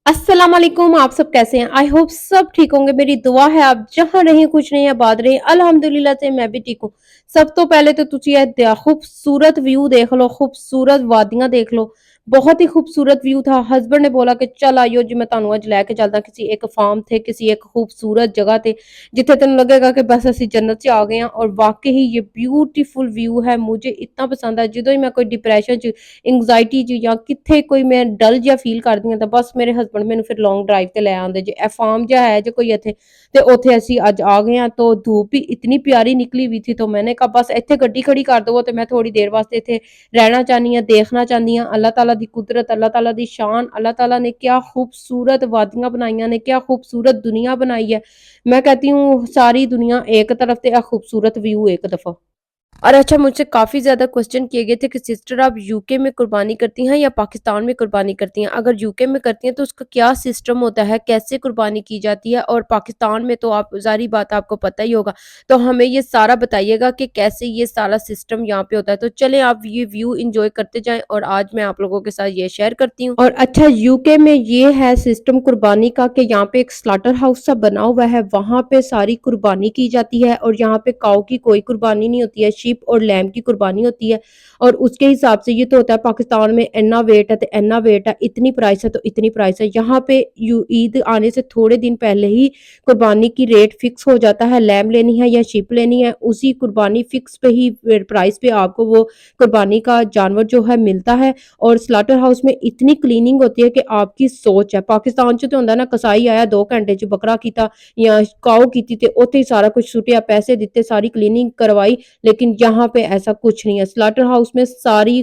अस्सलाम वालेकुम। आप सब कैसे हैं? आई होप सब ठीक होंगे। मेरी दुआ है आप जहां रहें खुश रहें आबाद रहें। अल्हम्दुलिल्लाह से मैं भी ठीक हूँ। सब तो पहले तो तुसी खूबसूरत व्यू देख लो, खूबसूरत वादियां देख लो। बहुत ही खूबसूरत व्यू था। हस्बैंड ने बोला कि चल आइयो जी मैं ਤੁਹਾਨੂੰ ਅੱਜ ਲੈ ਕੇ ਚੱਲਦਾ किसी एक फार्म थे, किसी एक खूबसूरत जगह थे जिथे तेन लगेगा कि बस ਅਸੀਂ जन्नत च आ गए हैं। और वाकई ही ये ब्यूटीफुल व्यू है, मुझे इतना पसंद है। जो ही मैं कोई डिप्रेशन च एंगजाइटी च ਜਾਂ ਕਿੱਥੇ ਕੋਈ ਮੈਂ ਡਲ ਜਿਹਾ ਫੀਲ ਕਰਦੀ ਹਾਂ ਤਾਂ ਬਸ ਮੇਰੇ ਹਸਬੰਡ ਮੈਨੂੰ ਫਿਰ ਲੌਂਗ ਡਰਾਈਵ ਤੇ ਲੈ ਆਉਂਦੇ ਜੇ। ਇਹ ਫਾਰਮ ਜਿਹਾ ਹੈ ਜੇ ਕੋਈ ਇੱਥੇ, ਤੇ ਉੱਥੇ ਅਸੀਂ ਅੱਜ ਆ ਗਏ ਹਾਂ। तो धूप भी इतनी प्यारी निकली हुई थी तो मैंने कहा बस ਇੱਥੇ ਗੱਡੀ खड़ी कर दो ਤੇ मैं थोड़ी देर वास्ते ਇੱਥੇ रहना चाहनी हाँ, देखना चाहनी हाँ अल्लाह ताला दी कुदरत, अल्लाह ताला दी शान। अल्लाह ताला ने क्या खूबसूरत वादियां बनाई ने, क्या खूबसूरत दुनिया बनाई है। मैं कहती हूँ सारी दुनिया एक तरफ ते खूबसूरत व्यू एक दफा। और अच्छा, मुझसे काफ़ी ज़्यादा क्वेश्चन किए गए थे कि सिस्टर आप यूके में कुर्बानी करती हैं या पाकिस्तान में कुर्बानी करती हैं? अगर यूके में करती हैं तो उसका क्या सिस्टम होता है, कैसे कुर्बानी की जाती है? और पाकिस्तान में तो आप ज़ाहिर बात आपको पता ही होगा। तो हमें ये सारा बताइएगा कि कैसे ये सारा सिस्टम यहाँ पे होता है। तो चलें आप ये व्यू एन्जॉय करते जाएँ और आज मैं आप लोगों के साथ ये शेयर करती हूँ। और अच्छा, यूके में ये है सिस्टम कुर्बानी का कि यहाँ पे एक स्लॉटर हाउस सा बना हुआ है, वहाँ पे सारी कुर्बानी की जाती है। और यहाँ पे काऊ की कोई कुर्बानी नहीं होती है, शीप और लैम्ब की कुर्बानी होती है। और उसके हिसाब से ये तो होता है पाकिस्तान में इतना वेट है तो इतना वेट है, इतनी प्राइस है तो इतनी प्राइस है। यहाँ पे ईद आने से थोड़े दिन पहले ही कुर्बानी की रेट फिक्स हो जाता है। लैम्ब लेनी है या शीप लेनी है, उसी कुर्बानी फिक्स पे ही प्राइस पे आपको वो कुर्बानी का जानवर जो है मिलता है। और स्लॉटर हाउस में इतनी क्लीनिंग होती है कि आपकी सोच है। पाकिस्तान च तो होंदा ना, कसाई आया 2 घंटे च बकरा कीता या काऊ कीती ते उत्थे ही सारा कुछ सुटिया, पैसे दिते, सारी क्लीनिंग करवाई। लेकिन यहाँ पे ऐसा कुछ नहीं है। स्लॉटर हाउस में सारी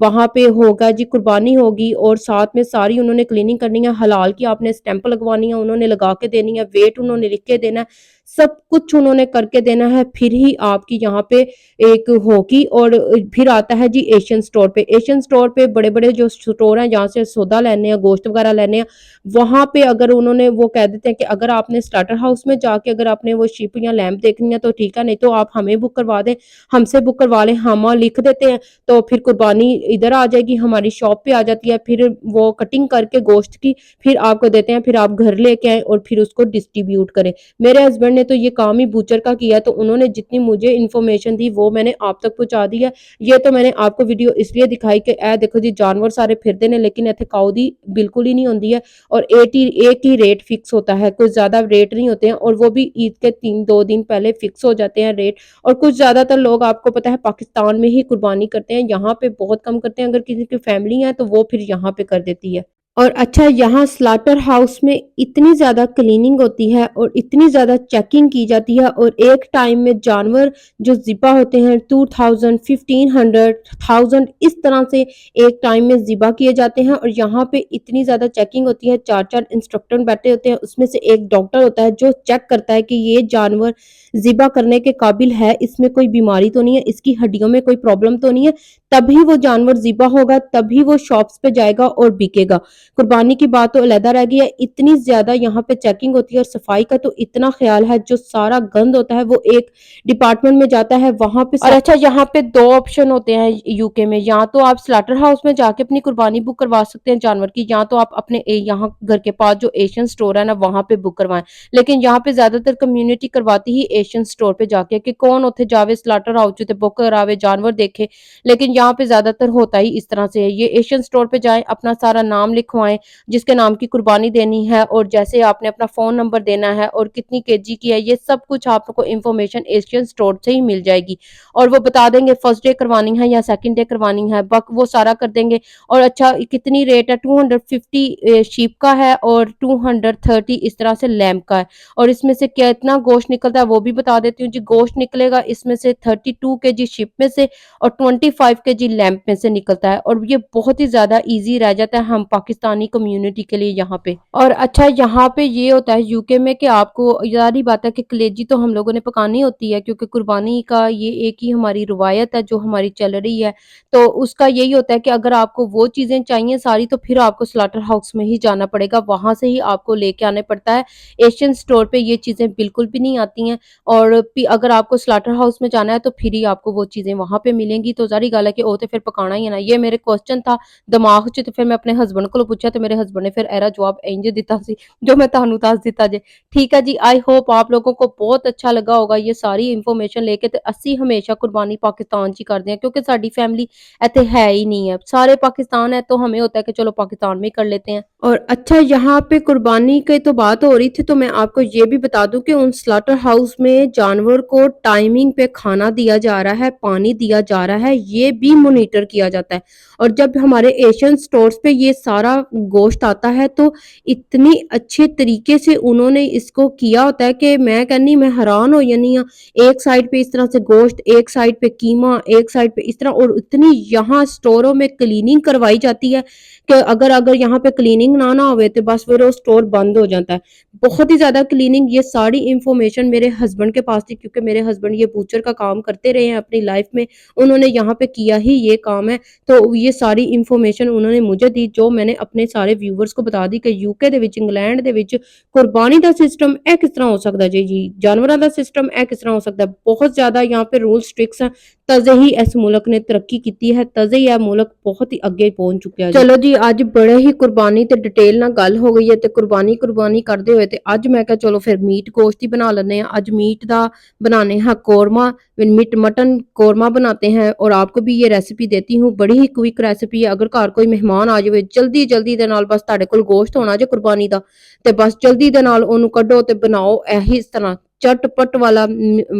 वहां पे होगा जी, कुर्बानी होगी और साथ में सारी उन्होंने क्लीनिंग करनी है। हलाल की आपने स्टैंप लगवानी है, उन्होंने लगा के देनी है, वेट उन्होंने लिख के देना है, सब कुछ उन्होंने करके देना है। फिर ही आपकी यहाँ पे एक होगी। और फिर आता है जी एशियन स्टोर पे। एशियन स्टोर पे बड़े बड़े जो स्टोर हैं जहाँ से सौदा लेने हैं, गोश्त वगैरह लेने हैं, वहां पे अगर उन्होंने वो कह देते हैं कि अगर आपने स्टार्टर हाउस में जाके अगर आपने वो शिप या लैंप देखनी है तो ठीक है, नहीं तो आप हमें बुक करवा दें, हमसे बुक करवा लें, हम लिख देते हैं। तो फिर कुर्बानी इधर आ जाएगी, हमारी शॉप पे आ जाती है। फिर वो कटिंग करके गोश्त की फिर आपको देते हैं, फिर आप घर लेके आए और फिर उसको डिस्ट्रीब्यूट करें। मेरे हस्बैंड ने तो ये काम ही बूचर का किया, तो उन्होंने जितनी मुझे इन्फॉर्मेशन दी वो मैंने आप तक पहुंचा दी है। ये तो मैंने आपको वीडियो इसलिए दिखाई कि ए देखो जी जानवर सारे फिरते ने, लेकिन इतने काऊ दी बिल्कुल ही नहीं होती है। और एक ही रेट फिक्स होता है, कुछ ज्यादा रेट नहीं होते हैं। और वो भी ईद के 2 दिन पहले फिक्स हो जाते हैं रेट। और कुछ ज्यादातर लोग आपको पता है पाकिस्तान में ही कुर्बानी करते हैं, यहाँ पे बहुत कम करते हैं। अगर किसी की फैमिली है तो वो फिर यहाँ पे कर देती है। और अच्छा, यहाँ स्लॉटर हाउस में इतनी ज़्यादा क्लीनिंग होती है और इतनी ज़्यादा चेकिंग की जाती है। और एक टाइम में जानवर जो ज़िबा होते हैं 2000, 1500, 1000 इस तरह से एक टाइम में ज़िबा किए जाते हैं। और यहाँ पे इतनी ज़्यादा चेकिंग होती है, 4-4 इंस्ट्रक्टर बैठे होते हैं, उसमें से एक डॉक्टर होता है जो चेक करता है कि ये जानवर ज़िबा करने के काबिल है, इसमें कोई बीमारी तो नहीं है, इसकी हड्डियों में कोई प्रॉब्लम तो नहीं है। तभी वो जानवर ज़िबा होगा, तभी वो शॉप्स पे जाएगा और बिकेगा। कुर्बानी की बात तो अलहदा रह गई है। इतनी ज्यादा यहाँ पे चेकिंग होती है और सफाई का तो इतना ख्याल है, जो सारा गंद होता है वो एक डिपार्टमेंट में जाता है वहां पे। और अच्छा, यहाँ पे 2 ऑप्शन होते हैं यूके में। या तो आप स्लॉटर हाउस में जाके अपनी कुर्बानी बुक करवा सकते हैं जानवर की, या तो आप अपने यहाँ घर के पास जो एशियन स्टोर है ना वहां पे बुक करवाएं। लेकिन यहाँ पे ज्यादातर कम्युनिटी करवाती ही एशियन स्टोर पे जाके, कि कौन उथे जावे स्लॉटर हाउस च बुक करावे जानवर देखे। लेकिन यहाँ पे ज्यादातर होता ही इस तरह से है। ये एशियन स्टोर पे जाएं, अपना सारा नाम लिखवाएं जिसके नाम की कुर्बानी देनी है, और जैसे आपने अपना फोन नंबर देना है और कितनी केजी की है, ये सब कुछ आपको इन्फॉर्मेशन एशियन स्टोर से ही मिल जाएगी। और वो बता देंगे फर्स्ट डे करवानी है या सेकंड डे करवानी है, बक वो सारा कर देंगे। और अच्छा, कितनी रेट है, 250 शीप का है और 230 इस तरह से लैम्प का है। और इसमें से कितना गोश्त निकलता है वो भी बता देती हूँ जी। गोश्त निकलेगा इसमें से 32 केजी शिप में से और 25 केजी लैम्प में से निकलता है। और ये बहुत ही ज्यादा इजी रह जाता है हम पाकिस्तानी कम्युनिटी के लिए यहाँ पे। और अच्छा, यहाँ पे ये होता है यूके में कि आपको यारी बात है कि कलेजी तो हम लोगों ने पकानी होती है, क्योंकि कुर्बानी का ये एक ही हमारी रिवायत है जो हमारी चल रही है। तो उसका यही होता है कि अगर आपको वो चीजें चाहिए सारी, तो फिर आपको स्लॉटर हाउस में ही जाना पड़ेगा, वहां से ही आपको लेके आने पड़ता है। एशियन स्टोर पे ये चीजें बिल्कुल भी नहीं आती हैं। और अगर आपको स्लॉटर हाउस में जाना है तो फिर ही आपको वो चीजें वहां पे मिलेंगी। तो जारी गल है कि ਉਹ ਤੇ ਫਿਰ ਪਕਾਣਾ ਹੀ ਹੈ ਨਾ। ये मेरे क्वेश्चन था ਦਿਮਾਗ 'ਚ ਤੇ ਫਿਰ ਮੈਂ ਆਪਣੇ ਹਸਬੈਂਡ ਕੋਲੋਂ ਪੁੱਛਿਆ ਤੇ ਮੇਰੇ ਹਸਬੈਂਡ ਨੇ ਫਿਰ ਇਹਦਾ ਜਵਾਬ ਇੰਝ ਦਿੱਤਾ ਸੀ ਜੋ मैं ਤੁਹਾਨੂੰ ਦੱਸ ਦਿੱਤਾ ਜੇ। ठीक है जी, आई होप आप लोगों को बहुत अच्छा लगा होगा ये सारी इन्फॉर्मेशन लेके। ਤੇ ਅਸੀਂ ਹਮੇਸ਼ਾ ਕੁਰਬਾਨੀ ਪਾਕਿस्तान 'ਚ ਹੀ ਕਰਦੇ हैं क्योंकि साडी फैमिली ਇੱਥੇ है ही नहीं है, सारे पाकिस्तान है तो हमें होता है कि चलो पाकिस्तान में कर लेते हैं। और अच्छा, यहाँ पे कुर्बानी की तो बात हो रही थी तो मैं आपको ये भी बता दूं कि उन स्लॉटर हाउस में जानवर को टाइमिंग पे खाना दिया जा रहा है, पानी दिया जा रहा है, ये भी मॉनिटर किया जाता है। और जब हमारे एशियन स्टोर्स पे ये सारा गोश्त आता है तो इतनी अच्छे तरीके से उन्होंने इसको किया होता है कि मैं कहनी मैं हैरान हो जानी हाँ। एक साइड पे इस तरह से गोश्त, एक साइड पे कीमा, एक साइड पे इस तरह, और इतनी यहाँ स्टोरों में क्लीनिंग करवाई जाती है कि अगर अगर यहाँ पे क्लीनिंग ना होवे तो बस फिर वो स्टोर बंद हो जाता है। बहुत ही ज्यादा क्लीनिंग, ये सारी इंफॉर्मेशन मेरे हस्बैंड के पास थी क्योंकि मेरे हस्बैंड ये बूचर का काम करते रहे हैं अपनी लाइफ में, उन्होंने यहाँ पे किया ही ये काम है। तो ये सारी इंफॉर्मेशन उन्होंने मुझे दी जो मैंने अपने ਸਾਰੇ ਵਿਊਅਰਸ को बता दी कि यूके ਦੇ ਵਿੱਚ, ਇੰਗਲੈਂਡ ਦੇ ਵਿੱਚ ਕੁਰਬਾਨੀ ਦਾ ਸਿਸਟਮ ਇਹ ਕਿਸ ਤਰ੍ਹਾਂ ਹੋ ਸਕਦਾ ਜੀ ਜਾਨਵਰਾਂ ਦਾ ਸਿਸਟਮ ਇਹ ਕਿਸ ਤਰ੍ਹਾਂ ਹੋ ਸਕਦਾ। बहुत ज्यादा यहाँ पे रूल स्ट्रिक्स हैं, तजे ही इस मुल्क ने तरक्की की है, तजे ही यह मुल्क बहुत ही अगे पहुंच चुका है। चलो जी, ਅੱਜ बड़े ही कुर्बानी ਤੇ डिटेल ਨਾਲ ਗੱਲ ਹੋ ਗਈ ਹੈ ਤੇ ਕੁਰਬਾਨੀ ਕਰਦੇ ਹੋਏ ਤੇ ਅੱਜ ਮੈਂ ਕਿਹਾ ਚਲੋ ਫਿਰ ਮੀਟ गोश्त ही बना लेते हैं। आज मीट ਦਾ बनाने हैं कोरमा, मीट मटन कोरमा बनाते हैं और आपको भी ये रेसिपी देती हूँ। बड़ी ही क्विक रेसिपी है, अगर घर कोई मेहमान आ जाए जल्दी ਦੇ ਨਾਲ बस ਤੁਹਾਡੇ ਕੋਲ गोश्त होना ਜੇ कुर्बानी ਦਾ ਤੇ बस जल्दी ਦੇ ਨਾਲ ਉਹਨੂੰ ਕੱਢੋ ਤੇ बनाओ ਇਹੀ तरह चटपट वाला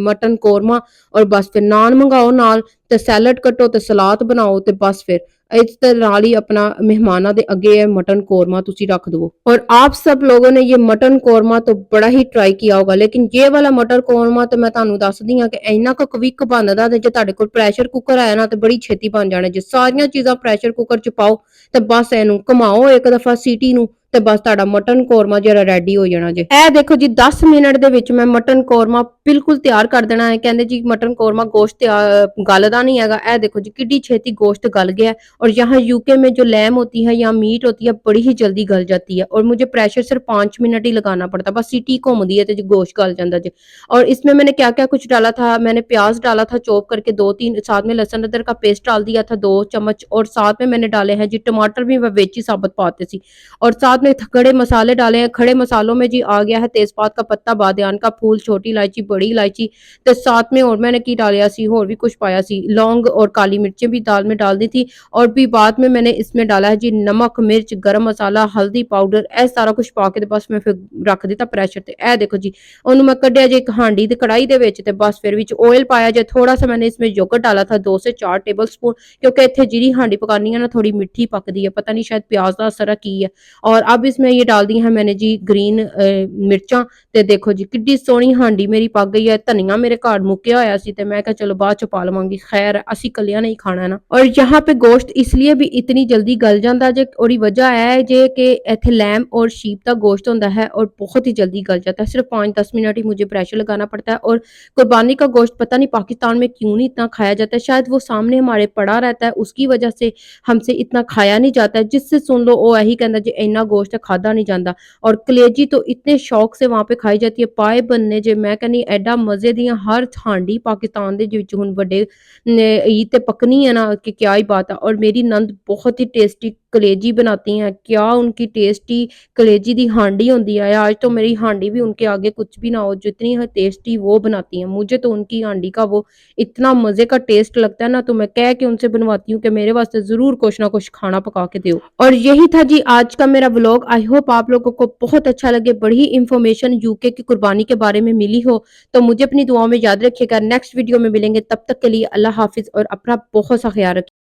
मटन कोरमा। और बस फिर नान मंगाओ नाल ते सैलड कटो ते सलाद बनाओ ते बस फिर इस तरह ही अपना मेहमाना दे अगे मटन कोरमा तुसी रख दो। और आप सब लोगों ने ये मटन कोरमा तो बड़ा ही ट्राई किया होगा, लेकिन ये वाला मटन कोरमा तो मैं ਤੁਹਾਨੂੰ ਦੱਸਦੀ ਹਾਂ ਕਿ ਇੰਨਾ ਕੁ ਕਵਿਕ ਬਣਦਾ ਤੇ ਜੇ ਤੁਹਾਡੇ ਕੋਲ ਪ੍ਰੈਸ਼ਰ ਕੁੱਕਰ ਆਇਆ ਨਾ ਤੇ ਬੜੀ ਛੇਤੀ ਬਣ ਜਾਣਾ। ਜੇ ਸਾਰੀਆਂ ਚੀਜ਼ਾਂ ਪ੍ਰੈਸ਼ਰ ਕੁੱਕਰ 'ਚ ਪਾਓ ਤੇ ਬਸ ਇਹਨੂੰ ਘੁਮਾਓ ਇੱਕ ਦਫਾ ਸੀਟੀ ਨੂੰ ਤੇ ਬਸ ਤੁਹਾਡਾ ਮਟਨ ਕੋरमा ਜਿਹੜਾ ਰੈਡੀ ਹੋ ਜਾਣਾ ਜੇ। ਇਹ ਦੇਖੋ ਜੀ 10 ਮਿੰਟ ਦੇ ਵਿੱਚ ਮੈਂ ਮਟਨ ਕੋरमा ਬਿਲਕੁਲ ਤਿਆਰ ਕਰ ਦੇਣਾ ਹੈ। ਕਹਿੰਦੇ ਜੀ ਮਟਨ ਕੋरमा गोश्त गलदा नहीं हैगा। ਇਹ देखो जी किड्डी छेती गोश्त गल गया है। और यहाँ यूके में जो लैम होती है या मीट होती है बड़ी ही जल्दी गल जाती है और मुझे प्रेशर सिर्फ 5 मिनट ही लगाना पड़ता, बस सीटी घूमती है तो गोश्त गल जाता जी। और इसमें मैंने क्या क्या कुछ डाला था, मैंने प्याज डाला था चॉप करके 2-3, साथ में लहसुन अदरक का पेस्ट डाल दिया था 2 चम्मच, और साथ में मैंने डाले हैं जी टमाटर भी मैं वेच ही साबुत पाते सी, और साथ में खड़े मसाले डाले हैं। खड़े मसालों में जी आ गया है तेजपात का पत्ता, बादयान का फूल, छोटी इलायची, बड़ी इलायची, तो साथ में और मैंने की डालिया सी, और भी कुछ पाया सी, लौंग और काली मिर्चें भी दाल में डाल दी थी। और भी बाद में मैंने इसमें डाला है जी नमक, मिर्च, गरम मसाला, हल्दी पाउडर, ए सारा कुछ पा के बस मैं फिर रख दिता प्रैशर ते। ए देखो जी ओनू मैं कढ़िया जी एक हांडी ते कढ़ाई दे विच ते बस फिर विच ऑयल पाया जे, थोड़ा सा मैंने इसमें योगर्ट डाला था 2 से 4 टेबल स्पून, क्योंकि इत्थे जिहड़ी हांडी पकानी है ना थोड़ी मिठी पकदी है, पता नहीं शायद प्याज दा असर की है। और अब इसमें ये डाल दी है मैंने जी ग्रीन मिर्चां, ते देखो जी किड्डी सोहनी हांडी मेरी पक गई है। धनिया मेरे घर मुक्या होया सी ते मैं कहा चलो बाद च पा लवांगी, खैर असी कलिया नहीं खाना है ना। और यहाँ पे गोश्त इसलिए भी इतनी जल्दी गल जाता जे, और वजह है जे कि इत्थे लैम और शीप का गोश्त होता है और बहुत ही जल्दी गल जाता है, सिर्फ 5-10 मिनट ही मुझे प्रेशर लगाना पड़ता है। और कुर्बानी का गोश्त पता नहीं पाकिस्तान में क्यों नहीं इतना खाया जाता है, शायद वो सामने हमारे पड़ा रहता है उसकी वजह से हमसे इतना खाया नहीं जाता है। जिससे सुन लो वो यही कहता जी इन्ना गोश्त खादा नहीं जाता। और कलेजी तो इतने शौक से वहां पे खाई जाती है, पाए बनने जे मैं कहनी एडा मजे दी हर हांडी पाकिस्तान दे विच हुण बड़े ईद ते पकनी है ना कि क्या ही बात है। और मेरी नंद बहुत ही टेस्टी कलेजी बनाती हैं, क्या उनकी टेस्टी कलेजी दी हांडी होती है। आज तो मेरी हांडी भी उनके आगे कुछ भी ना हो, जितनी टेस्टी वो बनाती हैं। मुझे तो उनकी हांडी का वो इतना मजे का टेस्ट लगता है ना, तो मैं कह के उनसे बनवाती हूँ कि मेरे वास्ते जरूर कुछ ना कुछ खाना पका के दो। और यही था जी आज का मेरा व्लॉग। आई होप आप लोगों को बहुत अच्छा लगे, बड़ी इंफॉर्मेशन यूके की कुर्बानी के बारे में मिली हो। तो मुझे अपनी दुआओं में याद रखिएगा। नेक्स्ट वीडियो में मिलेंगे, तब तक के लिए अल्लाह हाफिज और अपना बहुत सा ख्याल रखिए।